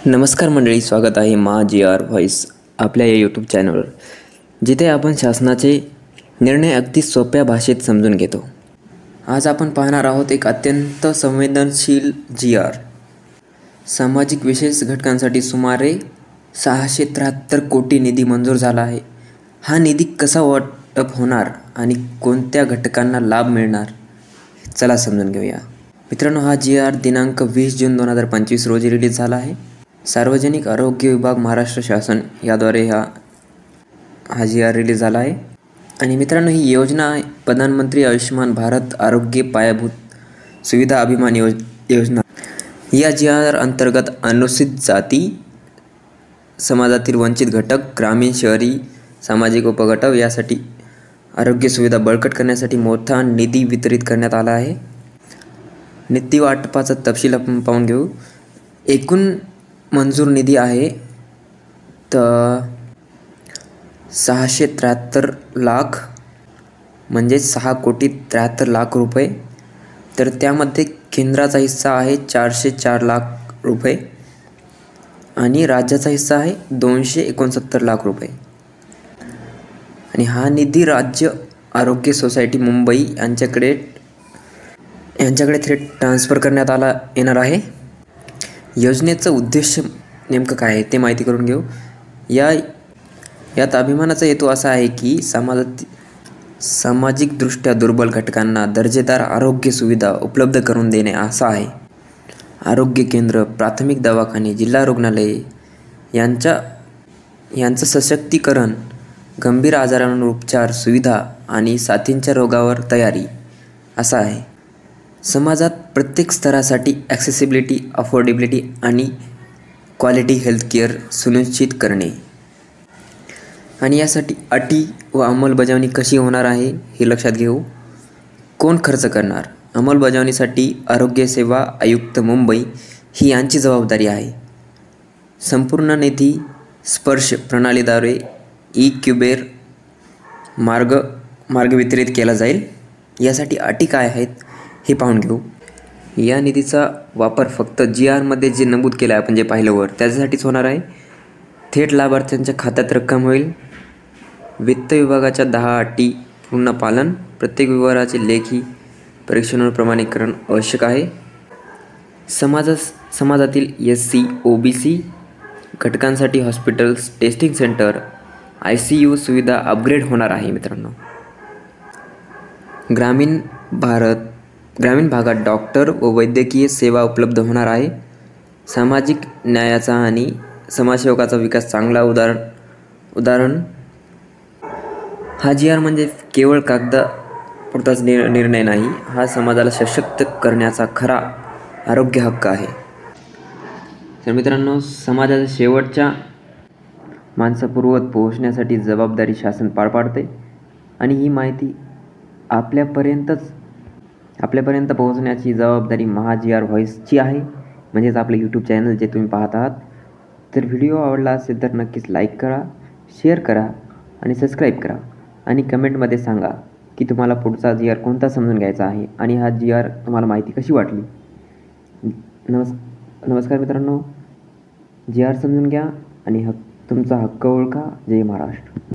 नमस्कार मंडळी, स्वागत आहे मा जी आर व्हॉइस आपल्या या यूट्यूब चॅनलवर, जिथे आपण शासनाचे निर्णय अगदी सोप्या भाषेत समजून घेतो. आज आपण पाहणार आहोत एक अत्यंत संवेदनशील जी आर. सामाजिक विशेष घटकांसाठी सुमारे 673 कोटी निधी मंजूर झाला आहे. हा निधी कसा वाटप होणार आणि कोणत्या घटकांना लाभ मिळणार, चला समजून घेऊया. मित्रांनो, हा जी आर दिनांक 20 जून 2025 रोजी रिलीज झाला आहे. सार्वजनिक आरोग्य विभाग महाराष्ट्र शासन याद्वारे हा जी आर रिलीज झाला आहे. आणि मित्रांनो, ही योजना आहे प्रधानमंत्री आयुष्यमान भारत आरोग्य पायाभूत सुविधा अभिमान योजना. या जी आर अंतर्गत अनुसूचित जाती समाजातील वंचित घटक, ग्रामीण शहरी सामाजिक उपगट यासाठी आरोग्य सुविधा बळकट करण्यासाठी मोठा निधी वितरित करण्यात आला आहे. निधी वाटपाचा तपशील आपण पाहून घेऊ. एकूण मंजूर निधी आहे तर 673 लाख म्हणजे 6,73,00,000 रुपये. तर त्यामध्ये केंद्राचा हिस्सा आहे 404 लाख रुपये आणि राज्याचा हिस्सा आहे 269 लाख रुपये. आणि हा निधी राज्य आरोग्य सोसायटी मुंबई यांच्याकडे थेट ट्रान्स्फर करण्यात येणार आहे. योजनेचं उद्देश नेमकं काय आहे ते माहिती करून घेऊ. यात अभिमानाचा हेतू असा आहे की सामाजिकदृष्ट्या दुर्बल घटकांना दर्जेदार आरोग्य सुविधा उपलब्ध करून देणे असा आहे. आरोग्य केंद्र, प्राथमिक दवाखाने, जिल्हा रुग्णालये यांचं सशक्तीकरण, गंभीर आजारांवर उपचार सुविधा आणि साथींच्या रोगावर तयारी असा आहे. समाजात प्रत्येक स्तरासाठी ॲक्सेसिबिलिटी, अफोर्डेबिलिटी आणि क्वालिटी हेल्थकेअर सुनिश्चित करणे. आणि यासाठी अटी व अंमलबजावणी कशी होणार आहे हे लक्षात घेऊ. कोण खर्च करणार? अंमलबजावणीसाठी आरोग्य सेवा आयुक्त मुंबई ही यांची जबाबदारी आहे. संपूर्ण निधी स्पर्श प्रणालीद्वारे ई-क्युबेर मार्ग वितरित केला जाईल. यासाठी अटी काय आहेत हे पाहून घेऊ. या निधीचा वापर फक्त जी आरमध्ये जे नमूद केलं आहे, आपण जे पाहिलं वर, त्याच्यासाठीच होणार आहे. थेट लाभार्थ्यांच्या खात्यात रक्कम होईल. वित्त विभागाच्या 10 अटी पूर्ण पालन. प्रत्येक व्यवहाराचे लेखी परीक्षण व प्रमाणीकरण आवश्यक आहे. समाजातील SC, OBC घटकांसाठी हॉस्पिटल्स, टेस्टिंग सेंटर, ICU सुविधा अपग्रेड होणार आहे. मित्रांनो, ग्रामीण भागात डॉक्टर व वैद्यकीय सेवा उपलब्ध होणार आहे. सामाजिक न्यायाचा आणि समाजसेवकाचा विकास चांगला उदाहरण. हा जी आर म्हणजे केवळ कागदापुरताच निर्णय नाही, हा समाजाला सशक्त करण्याचा खरा आरोग्य हक्क आहे. तर मित्रांनो, समाजाच्या शेवटच्या माणसापूर्वत पोहोचण्यासाठी जबाबदारी शासन पार पाडते आणि ही माहिती आपल्यापर्यंत पोहोचण्याची जबाबदारी महा जी आर व्हॉइसची आहे, म्हणजेच आपलं यूट्यूब चॅनल जे तुम्ही पाहत आहात. तर व्हिडिओ आवडला असेल तर नक्कीच लाईक करा, शेअर करा आणि सबस्क्राईब करा. आणि कमेंटमध्ये सांगा की तुम्हाला पुढचा जी आर कोणता समजून घ्यायचा आहे आणि हा जी आर तुम्हाला माहिती कशी वाटली. नमस्कार मित्रांनो, जी आर समजून घ्या आणि तुमचा हक्क ओळखा. जय महाराष्ट्र.